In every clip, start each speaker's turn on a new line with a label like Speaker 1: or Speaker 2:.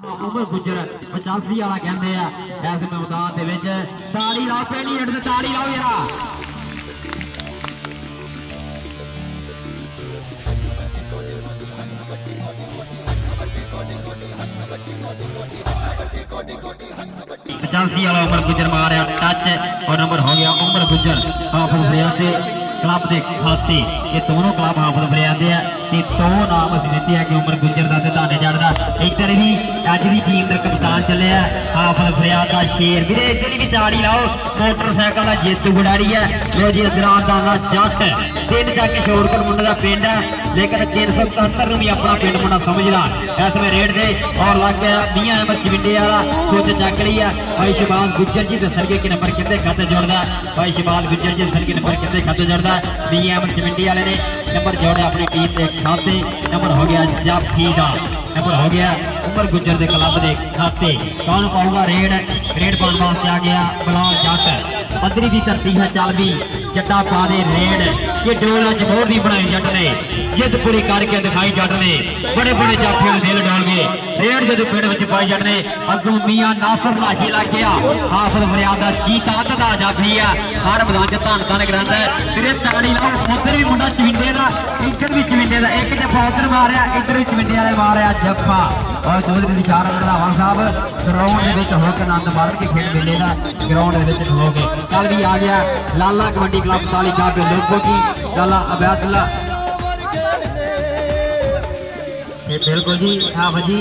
Speaker 1: उमर गुजर 85 वाला कहते हैं इस मैदान के ताड़ी लाओ पहली हिट ताड़ी लाओ यार पचासी वाला उमर गुजर मारा टच और नंबर हो गया उमर गुजर हाफिज फरियाद से क्लब के खाते ये दोनों क्लब हाफिज फरियाद दो नाम अस दिते हैं कि उमर गुजर का धाने चढ़ता इधर भी अज भी टीम का कप्तान चले हाफिज फरियाद का शेर भी इधर भी ताड़ी लाओ मोटरसाइकिल का जेतू खिडारी है जो जी असरान का जट तीन तक शोरकर मुंडे का पिंड है लेकिन 371 भी अपना पिंड मुंडा समझदा इसमें रेड से और लग गया 20 नंबर चिविंडे वाला कुछ चक रही है भाई शहबाज गुजर जी दसन के नंबर कितने खाते जोड़ता भाई शहबाज गुजर जी दसन के नंबर कितने खाते जोड़ता 20 नंबर चिविंडे वाले ने नंबर जोड़े अपनी टीम के खाते नंबर हो गया जाफी का नंबर हो गया उमर गुजर के क्लब के खाते कौन पाऊगा रेड रेड पाने वास्ते आ गया बलाल जट पदरी की धरती है चल भी जट्टा पा दे रेड ये डोल जमोर भी बनाई जट ने जिद पूरी करके दिखाई जट ने बड़े बड़े जाफियों दिल डोल गए रेड जो पिंड में पाई जट ने अगों मियां नासिर लाशी लग गया हाफिज फरियाद का चीता का जाफी है हर मैदान च धन धन करांदा है फिर ताड़ी लाओ उधर भी मुंडा चिविंडे का इधर भी चिविंडे का एक जफा उधर मारिया इधर भी चिविंडे वाले मारिया जफा और चौधरी निशार रंधावा साहब ग्राउंड के होकर आनंद मार के खेल मेले का ग्राउंड हो गए कल भी आ गया लाला कबड्डी क्लब तालिका पे लोगों की लाला अबैदुल्ला बिल्कुल जी हाँ भाजी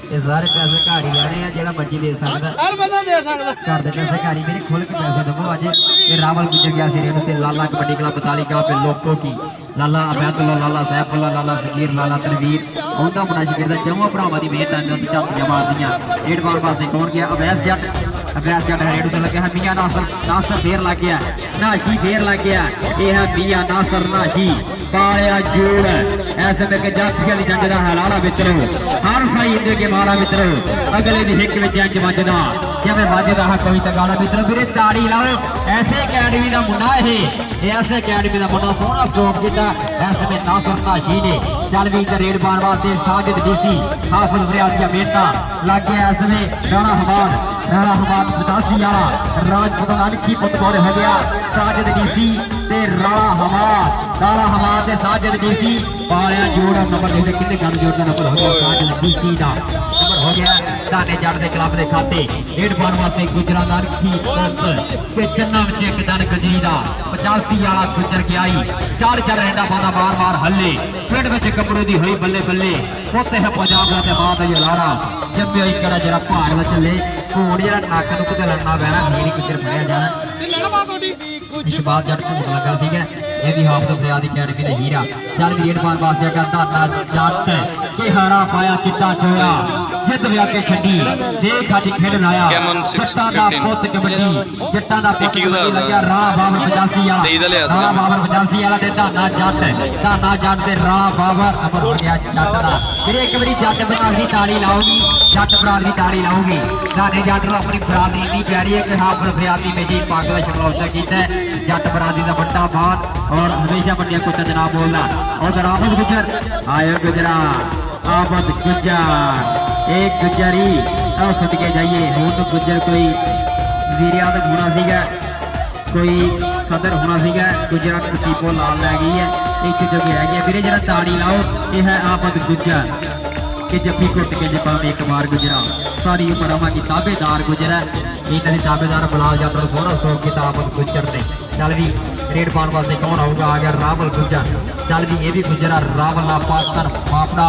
Speaker 1: ये सारे पैसे घाड़ी जाने हैं जेड़ा मर्जी दे सकता हर बंदा दे सकता घर दे पैसे घाड़ी मेरे खोल के पैसे दबो आज ये रावल गुजर गया सी रेणु से लाला कबड्डी क्लब तालिका पे लोगों की लाला अबैदुल्ला लाला सैफुल्ला लाला फकीर लाला तनवीर उनका बड़ा शिकर चौवा भरावां दी मेहनत ने झांपियां मारदियां रेड बाल पासे कौन गया अवैस जट रेडू से लगे है मियां नासर देर लग गया नाशी देर लग गया ये है मियां नासर नाशी पाया जोड़ ऐसे में के जाफिया दी जंग दा हलाला मित्रो हर साई इंदे के मारा मित्रो अगले दी हिक विच जंग वजदा जिवें वजदा है कोई तगाड़ा मित्रो फिर ताड़ी लाओ ऐसे अकेडमी दा मुंडा ऐसे अकेडमी दा मुंडा सोहना स्ट्रोक कीता ऐसे में नासर नाशी ने चल भी रेड पाने वास्ते साजिद डीसी हाफिज फरियाद की बेटा लग गया इसमें राणा हमाद 85 वाला राजपूत अनखी पुतौर हो गया साजिद डीसी ते राणा हमाद साजिद डीसी पाया जोड़ नंबर दे कितने गन जोड़ का नंबर हो गया साजिद डीसी का नंबर हो गया धाने जट के क्लब के खाते रेड पाने वास्ते गुजरात अनखी के चन्ना विच एक दन गजरी का 85 वाला गुजर के आई चार रेडा पादा बार हल्ले पिंड में कपड़ों की हुई बल्ले बल्ले उत्ते है पंजाब का मां का जलाड़ा जम्मिया इकड़ा जरा भार में चले घोड़ जरा नक नुक ते लड़ना पैना मेरी गुजर फड़िया जाना इकबाल जट घूट लगा ठीक है ये भी हाफिज फरियाद अकेडमी का हीरा चल भी रेड पान वास्ते कहता जट के हारा पाया चिट्टा चोया जित व्या के छड्डी देख अज खेडन आया जट्टां दा पुੱਤ कबड्डी जट्टां दा पुੱਤ कबड्डी लग्या राह बाबर 85 वाला ते धाना जट ते राह बाबर नंबर हो गया जट दा फिर एक बारी जट बरादरी ताड़ी लाओगी जट बरादरी ताड़ी लाओगी धाने जट नु अपनी बरादरी इतनी प्यारी है कि हाफिज फरियाद ने जी पग का शकलौता कीता है जट बरादरी का बड़ा मान और हमेशा बड़िया कुछ जनाब बोलना और आफत गुजर आयो गुजरा आफत गुजर एक गुजरी आओ सदके जाइए हूँ तो गुजर कोई वीरिया तो होना सीगा कोई सदर होना सीगा गुजरा कसीपो लाल लै गई है एक जो रह गया फिर जरा ताड़ी लाओ ये है आफत गुजर कि जफ्फी घुट के जबान एक बार गुजरा सारी उम्र अमा की ताबेदार गुजरा इन्होंने ताबेदार बलाल जट सोहना स्ट्रोक किया आफत गुजर ने चल भी रेड पाने वास्ते कौन आऊगा आ गया रावल गुजर चल भी ये भी गुजरा रावल पाकर मापड़ा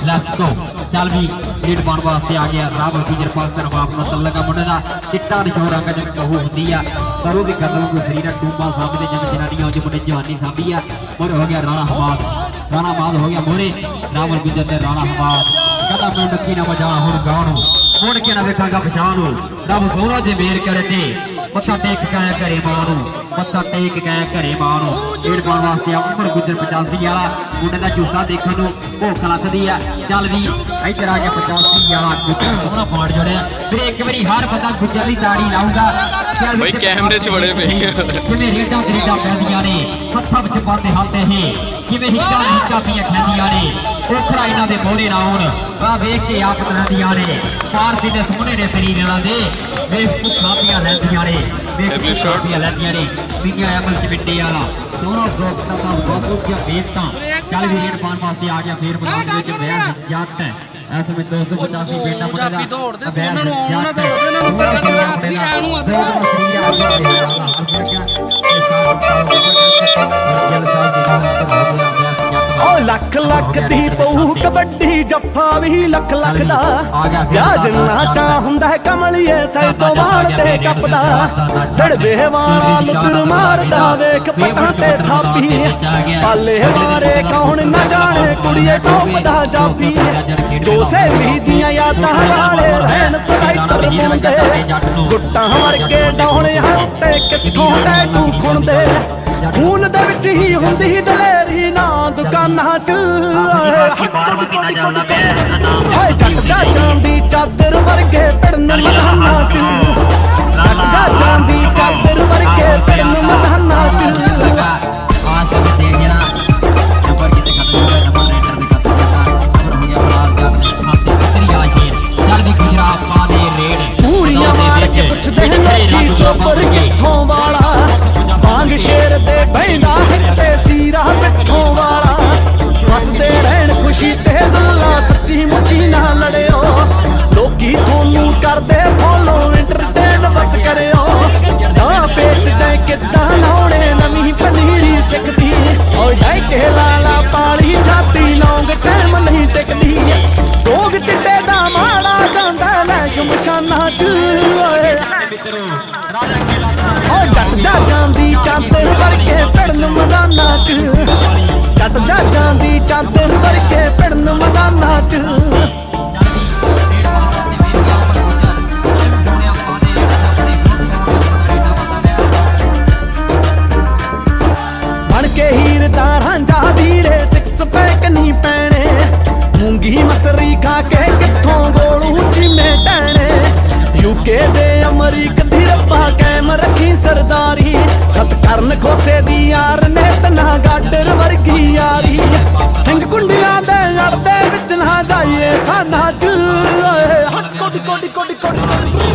Speaker 1: लेफ्ट तो चल भी रेड पाने वास्ते आ गया रावल गुजर पाकर मापड़ा तल लगा मुंडे का चिट्टा निशोर रंग जिम्मे कहू होंगी है सरों की कदम को शरीर टूबा सामने जिम्मे जनानियां जो मुंडे जवानी सामी है मोरे हो गया राणा हमाद हो गया मोरे रावल गुजर ने राणा हमाद कहता मैं डुकी ना बजा हूँ गाणू मुड़ के ना वेखागा पछाणू रब सोहना जे मेर करे मत्था टेक गए घरे मारू मत्था टेक गए घरे मारू रेड पाने वास्ते उमर गुजर 85 वाला मुंडे का जूसा देखने भुख लगती है चल भी इधर आ गया 85 वाला गुजर सोहना पाट जोड़िया फिर एक बारी हर बंदा गुजर की ताड़ी लाऊगा
Speaker 2: कैमरे च बड़े पे
Speaker 1: जिवें रेडा पैंदियां ने हत्थां विच पाते हाथे है जिवें हिक्का पियां खैंदियां ने ਕੋਖਰਾ ਇਹਨਾਂ ਦੇ ਮੋਹਰੇ ਨਾ ਹੋਣ ਆ ਵੇਖ ਕੇ ਆਪ ਤਰ੍ਹਾਂ ਨੇ ਪਾਰਟੀ ਦੇ ਸੋਹਣੇ ਨੇ ਸਰੀਰ ਇਹਨਾਂ ਦੇ ਵੇਖ ਭੁੱਖਾਂ ਲੈਂਦੀਆਂ ਨੇ ਵੇਖ ਭੁੱਖਾਂ ਲੈਂਦੀਆਂ ਨੇ ਮੀਆਂ ਅਮਲ ਚ ਮਿੱਟੀ ਵਾਲਾ ਦੋਨੋਂ ਗੋਪਤਾ ਦਾ ਬਹੁਤ ਜਿਹਾ ਵੇਖਤਾ ਚੱਲ ਵੀ ਰੇਡ ਪਾਣ ਵਾਸਤੇ ਆ ਗਿਆ ਫੇਰ ਮੈਦਾਨ ਵਿੱਚ ਵਿਆਹ ਜੱਟ ਐਸ ਵਿੱਚ 285 ਬੇਟਾ ਮੁੰਡਾ ਦਾ ਦੌੜਦੇ ਉਹਨਾਂ ਨੂੰ ਆਉਣਾ ਦੌੜਦੇ ਉਹਨਾਂ ਨੂੰ ਤਗੜਾ ਤਗੜਾ ਹੱਥ ਵੀ ਐ ਨੂੰ ਆਉਂਦੇ
Speaker 3: ਓ ਲੱਖ ਲੱਖ ਦੀ ਪਊ ਕਬੱਡੀ ਜੱਫਾ ਵੀ ਲੱਖ ਲੱਖ ਦਾ ਵਿਆਹ ਜਿੰਨਾ ਚਾਹ ਹੁੰਦਾ ਹੈ ਕਮਲੀਏ ਸੈ ਤੋਂ ਵਾਲ ਤੇ ਕੱਪਦਾ ਡੜਵੇ ਵਾਲਾ ਲੁੱਦਰ ਮਾਰਦਾ ਵੇਖ ਪਟਾਂ ਤੇ ਥਾਪੀ ਪਾਲੇ ਵਾਰੇ ਕੌਣ ਨਾ ਜਾਣੇ ਕੁੜੀਏ ਟੋਪਦਾ ਜਾਪੀ ਜੋ ਸਹੇਲੀ ਦੀਆਂ ਯਾਦਾਂ ਵਾਲੇ ਰਹਿਣ ਸਵਾਈਟਰ ਮੁੰਡੇ ਗੁੱਟਾਂ ਵਰਗੇ ਡੌਲੇ ਉੱਤੇ ਕਿੱਥੋਂ ਟੈਟੂ ਖੁੰਦੇ ਖੂਨ ਦੇ ਵਿੱਚ ਹੀ ਹੁੰਦੀ ਦਲੇਰੀ ਨਾ ਦੁਕਾਨਾਂ 'ਚ ਹਾਏ ਜੱਟ ਦਾ ਚਾਂਦੀ ਚਾਦਰ ਵਰਗੇ ਪਿੜਨ ਮਦਾਨਾਂ 'ਚ ਜੱਟ ਦਾ ਚਾਂਦੀ ਚਾਦਰ ਵਰਗੇ ਪਿੜਨ ਮਦਾਨਾਂ 'ਚ ਪੂਰੀਆਂ ਮਾਰ ਕੇ ਪੁੱਛਦੇ ਲੋਕੀ ਚੋਪਰ ਕਿੱਥੋਂ ਵਾਲਾ ਵਾਂਗ ਸ਼ੇਰ ਦੇ ਬਹਿੰਦਾ ਤੇ ਸੀਰਾ ਪਿੱਠੋਂ ਵਾਲਾ ਵਸਦੇ ਰਹਿਣ ਖੁਸ਼ੀ ਤੇ ਗੱਲਾਂ ਸੱਚੀ ਮੁੱਚੀ ਨਾ ਲੜਿਓ ਲੋਕੀ ਤੁਹਾਨੂੰ ਕਰਦੇ ਫੋਲੋ ਇੰਟਰਟੇਨ ਬਸ ਕਰਿਓ ਨਾ ਪੇਚ ਜਾਏ ਕਿੱਦਾਂ ਲਾਉਣੇ ਨਵੀਂ ਪਨੀਰੀ ਸਿੱਖਦੀ ਓ ਜਾਏ ਕੇ ਲਾਲਾ ਪਾਲੀ ਛਾਤੀ ਲੌਂਗ ਟਾਈਮ ਨਹੀਂ ਟਿਕਦੀ ਰੋਗ ਚਿੱਟੇ ਦਾ ਮਾੜਾ ਜਾਂਦਾ ਲੈ ਸ਼ਮਸ਼ਾਨਾਂ 'ਚ ਓਏ ਓ ਜੱਟ ਦਾ ਜਾਂਦੀ ਚਾਦਰ ਵਰਗੇ ਪਿੜਨ ਮੈਦਾਨਾਂ 'ਚ ਜੱਟ ਦਾ ਜਾਂਦੀ ਚਾਦਰ ਵਰਗੇ ਪਿੜਨ ਮੈਦਾਨਾਂ 'ਚ ਬਣ ਕੇ ਹੀਰ ਦਾ ਰਾਂਝਾ ਵੀਰੇ ਸਿਕਸ ਪੈਕ ਨਹੀਂ ਪੈਣੇ ਮੂੰਗੀ ਮਸਰੀ ਖਾ ਕੇ ਕਿੱਥੋਂ ਗੋਲੂ ਚੀਮੇ ਟੈਣੇ ਯੂਕੇ ਦੇ ਅਮਰੀਕ ਦੀ ਰੱਬਾ ਕਾਇਮ ਰੱਖੀ ਸਰਦਾਰੀ ਸਤ ਕਰਨ ਖੋਸੇ ਦੀ ਯਾਰ ਨੇ ਤਨਾ ਗਾਡਰ ਵਰਗੀ ਯਾਰੀ ਸਿੰਘ ਕੁੰਡੀਆਂ ਦੇ ਅੜ ਦੇ ਵਿੱਚ ਨਾ ਜਾਈਏ ਸਾਨਾ 'ਚ ਹੱਥ ਕੋਡੀ ਕੋਡੀ ਕੋਡੀ ਕੋਡੀ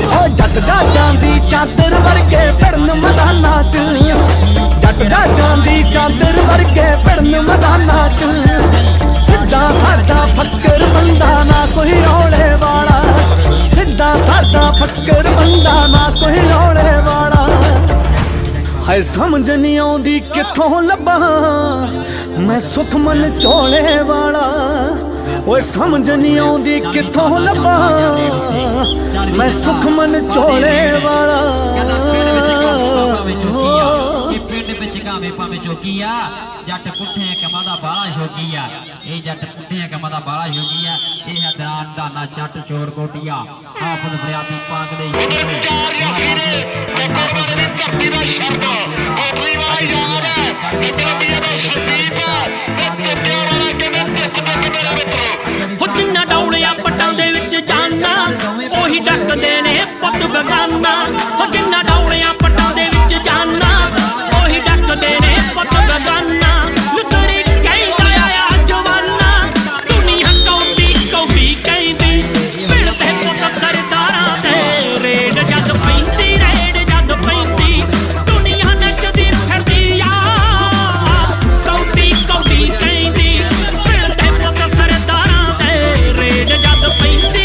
Speaker 3: ਓ ਜੱਟ ਦਾ ਜਾਂਦੀ ਚਾਦਰ ਵਰਗੇ ਪਿੜਨ ਮੈਦਾਨਾਂ 'ਚ ਜੱਟ ਦਾ ਜਾਂਦੀ ਚਾਦਰ ਵਰਗੇ ਪਿੜਨ ਮੈਦਾਨਾਂ 'ਚ ਸਿੱਧਾ ਸਾਦਾ ਫੱਕਰ ਬੰਦਾ ਨਾ ਕੋਈ ਰੌਲੇ ਵਾਲਾ ਸਿੱਧਾ ਸਾਦਾ ਫੱਕਰ ਬੰਦਾ ਨਾ ਕੋਈ ਰੌਲੇ ਵਾਲਾ ਹਾਏ ਸਮਝ ਨਹੀਂ ਆਉਂਦੀ ਕਿੱਥੋਂ ਲੱਭਾਂ ਮੈਂ ਸੁਖਮਨ ਝੋਲੇ ਵਾਲਾ ਓਏ ਸਮਝ ਨਹੀਂ ਆਉਂਦੀ ਕਿੱਥੋਂ ਲੱਭਾਂ ਮੈਂ ਸੁਖਮਨ ਝੋਲੇ ਵਾਲਾ ਪਿੰਡ ਵਿੱਚ ਗਾਵੇਂ ਭਾਵੇਂ ਚੌਕੀ ਆ ਜੱਟ ਪੁੱਠੇ ਕੰਮਾਂ ਦਾ ਬਾਹਲਾ ਸ਼ੌਕੀ ਆ ਇਹ ਜੱਟ ਪੁੱਠੇ ਕੰਮਾਂ ਦਾ ਬਾਹਲਾ ਸ਼ੌਕੀ ਆ ਇਹ ਹੈ ਦਰਾਂ ਦਾਨਾ ਜੱਟ ਚੋਰ ਕੋਟੀਆ ਹਾਫਜ਼ ਫਰਿਆਦੀ ਪਾਕ ਦੇ
Speaker 4: ਜਿੰਨਾ ਡੌਲਿਆ ਪੱਟਾਂ ਦੇ ਵਿੱਚ ਜਾਨਾ ਉਹੀ ਡੱਕਦੇ ਨੇ ਪੁੱਤ ਬਗਾਨਾ ਜਿੰਨਾ ਡੌਲਿਆ ਪੱਟਾਂ ਦੇ ਵਿੱਚ ਜਾਨਾ ਉਹੀ ਡੱਕਦੇ ਨੇ ਪੁੱਤ ਬਗਾਨਾ ਲੁੱਤਰੀ ਕਹਿੰਦਾ ਆ ਜਵਾਨਾ ਦੁਨੀਆ ਕੌਡੀ ਕੌਡੀ ਕਹਿੰਦੀ ਪਿੰਡ ਤੇ ਪੁੱਤ ਸਰਦਾਰਾਂ ਦੇ ਰੇਡ ਜਦ ਪੈਂਦੀ ਦੁਨੀਆ ਨੱਚਦੀ ਫਿਰਦੀ ਆ ਕੌਡੀ ਕੌਡੀ ਕਹਿੰਦੀ ਪਿੰਡ ਤੇ ਪੁੱਤ ਸਰਦਾਰਾਂ ਦੇ ਰੇਡ ਜਦ ਪੈਂਦੀ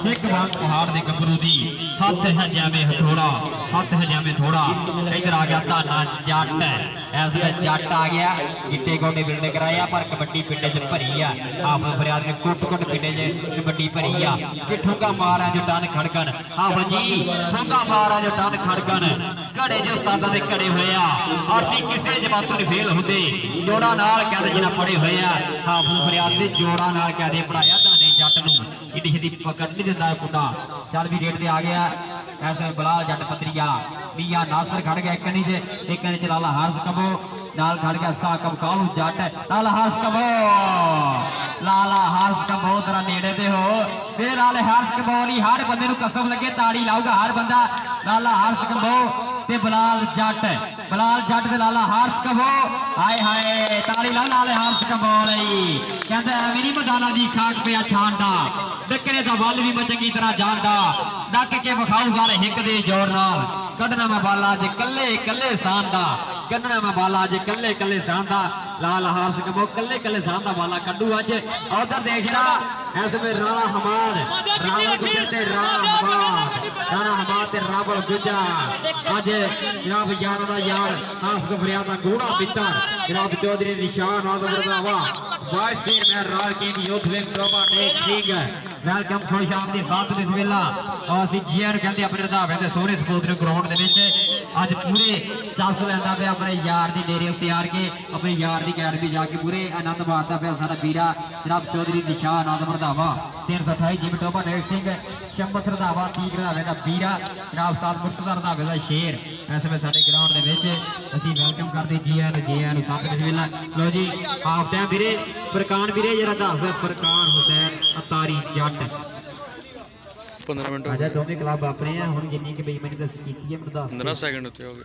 Speaker 1: ਇੱਕ ਵਾਰ ਪਹਾੜ ਦੇ ਗੱਭਰੂ ਦੀ ਹੱਥ ਹਜਾਵੇਂ ਹਥੋੜਾ ਹੱਥ ਹਜਾਵੇਂ ਥੋੜਾ ਇਧਰ ਆ ਗਿਆ ਧਾਨਾ ਜੱਟ ਐਸ ਵਿੱਚ ਜੱਟ ਆ ਗਿਆ ਗਿੱਟੇ ਗੋਡੇ ਬਿਲਡ ਕਰਾਇਆ ਪਰ ਕਬੱਡੀ ਪਿੰਡੇ 'ਚ ਭਰੀ ਆ ਆਪ ਫਰਿਆਦ ਨੇ ਕੁੱਟ ਪਿੰਡੇ 'ਚ ਕਬੱਡੀ ਭਰੀ ਆ ਕਿ ਠੁੰਗਾ ਮਾਰਾਂ ਜੋ ਟਨ ਖੜਕਣ ਆਹੋ ਜੀ ਠੁੰਗਾ ਮਾਰਾਂ ਜੋ ਟਨ ਖੜਕਣ ਘੜੇ ਜੋ ਉਸਤਾਦਾਂ ਦੇ ਘੜੇ ਹੋਏ ਆ ਅਸੀਂ ਕਿਸੇ ਜਮਾਤ ਨੂੰ ਫੇਲ ਹੁੰਦੇ ਜੋੜਾ ਨਾਲ ਕਹਿੰਦੇ ਜਿਹਨਾਂ ਪੜੇ ਹੋਏ ਆ ਆਪ ਫਰਿਆਦ ਦੇ ਜੋੜਾ ਨਾਲ ਕਹਿੰਦੇ ਪੜਾਇਆ ਧਾਨੇ ਜੱਟ ਨੂੰ ਇਹਦੀ ਛੇਤੀ ਪਕੜ ਨਹੀਂ ਦਿੰਦਾ ਕੁੱਡਾ ਚੱਲ ਵੀ ਰੇਟ ਤੇ ਆ ਗਿਆ ਐਸੇ ਬਲਾਲ ਜੱਟ ਪਤਰੀਆ ਮੀਆਂ ਨਾਸਰ ਖੜ ਗਿਆ ਇੱਕ ਨਹੀਂ ਚ ਲਾਲਾ ਹਾਰਸ ਕਬੋ ਨਾਲ ਖੜ ਗਿਆ ਸਾਕਬ ਕਾਲੂ ਜੱਟ ਲਾਲਾ ਹਾਰਸ ਕਬੋ ਤੇਰਾ ਨੇੜੇ ਤੇ ਹੋ ਫੇਰ ਲਾਲੇ ਹਾਰਸ ਕਬੋ ਲਈ ਹਰ ਬੰਦੇ ਨੂੰ ਕਸਮ ਲੱਗੇ ਤਾੜੀ ਲਾਊਗਾ ਹਰ ਬੰਦਾ ਲਾਲਾ ਹਾਰਸ ਕਬੋ ਤੇ ਬਲਾਲ ਜੱਟ ਤੇ ਲਾਲਾ ਹਾਰਸ ਕਬੋ ਹਾਏ ਹਾਏ ਤਾੜੀ ਲਾ ਲਾਲੇ ਹਾਰਸ ਕਬੋ ਲਈ ਕਹਿੰਦਾ ਐਵੇਂ ਨਹੀਂ ਮੈਦਾਨਾਂ ਦੀ ਖਾਕ ਪਿਆ ਛਾਂਡਾ ਡੱਕਰੇ ਦਾ ਵੱਲ ਵੀ ਮੈਂ ਚੰਗੀ ਤਰ੍ਹਾਂ ਜਾਣਦਾ ਡੱਕ ਕੇ ਵਿਖਾਊਗਾ ਹਿੱਕ ਦੇ ਜ਼ੋਰ ਨਾਲ ਕੱਢਣਾ ਮੈਂ ਬਾਲਾ ਅੱਜ ਕੱਲੇ ਸਾਨ ਦਾ ਕੱਢਣਾ ਮੈਂ ਬਾਲਾ ਅੱਜ ਕੱਲੇ ਸਾਨ ਦਾ ਲਾਲ ਹਾਰਸ ਕਬੋ ਕੱਲੇ ਸਾਨ ਦਾ ਬਾਲਾ ਕੱਢੂ ਅੱਜ ਉਧਰ ਦੇਖਣਾ ਐਸ ਵੇ ਰਾਣਾ ਹਮਾਦ ਗੁਜਰ ਤੇ ਰਾਣਾ ਹਮਾਦ ਤੇ ਰਾਵਲ ਗੁਜਰ ਅੱਜ ਜਨਾਬ ਯਾਰਾਂ ਦਾ ਯਾਰ ਹਾਫਿਜ਼ ਫਰਿਆਦ ਦਾ ਗੂੜਾ ਮਿੱਤਰ ਜਨਾਬ ਚੌਧਰੀ ਨਿਸ਼ਾਨ ਆਜ਼ਮ ਰਜ਼ਾਵਾ ਵਾਈਸ ਚੇਅਰਮੈਨ ਰਾਜ ਕੀ ਯੂਥ ਵਿੰਗ ਟੋਬਾ ਟੇਕ ਠੀਕ ਹੈ ਵੈਲਕਮ ਖੁਸ਼ ਆਮਦੀ ਬਾਤ ਦੇ ਵੇਲਾ ਅਸੀਂ ਜੀਆਰ ਕਹਿੰਦੇ ਆਪਣੇ ਰਧਾਵੇ ਦੇ ਸੋਹਣੇ ਸਪੋਰਟ ਦੇ ਗਰਾਊਂਡ ਦੇ ਵਿੱਚ ਅੱਜ ਪੂਰੇ ਚਾਸ ਲੈਂਦਾ ਪਿਆ ਆਪਣੇ ਯਾਰ ਦੀ ਡੇਰੇ ਉੱਤੇ ਆ ਕੇ ਆਪਣੇ ਯਾਰ ਦੀ ਅਕੈਡਮੀ ਜਾ ਕੇ ਪੂਰੇ ਆਨੰਦ ਮਾਣਦਾ ਪਿਆ ਸਾਡਾ ਵੀਰਾ ਜਨਾਬ ਚੌਧਰੀ ਨਿਸ਼ਾਨ ਆਜ਼ਮ ਰਜ਼ਾਵਾ 328 ਜਿਮ ਟੋਬਾ ਟੇਕ ਸਿੰਘ ਸ਼ੰਬਤ ਰਜ਼ਾਵਾ ਤੀਕ ਰਜ਼ਾਵੇ ਦਾ ਵੀਰਾ ਜਨਾਬ ਸਾਲ ਮੁਰਤਜ਼ਾ ਰਜ਼ਾਵੇ ਦਾ ਸ਼ੇਰ ਇਸ ਵੇਲੇ ਸਾਡੇ ਗਰਾਊਂਡ ਦੇ ਵਿੱਚ ਅਸੀਂ ਵੈਲਕਮ ਕਰਦੇ ਜੀਆਰ ਨੂੰ ਸਾਥ ਦੇ ਵੇਲਾ ਲੋ ਜੀ ਹਾਫ ਟਾਈਮ ਵੀਰੇ ਫਰਕਾਨ ਵੀਰੇ ਜਰਾ ਦੱਸ ਫਰਕਾਨ ਹੁਸੈਨ ਅਤਾਰੀ ਜੱਟ
Speaker 2: 15 ਮਿੰਟ
Speaker 1: ਆਜਾ ਦੋਵੇਂ ਕਲੱਬ ਆਪਣੇ ਆ ਹੁਣ ਜਿੰਨੀ ਕਿ ਬੇਈਮਾਨੀ ਦੱਸ ਕੀਤੀ ਹੈ ਮੈਨੂੰ ਦੱਸ
Speaker 2: 15 ਸੈਕਿੰਡ ਉੱਤੇ ਹੋ ਗਏ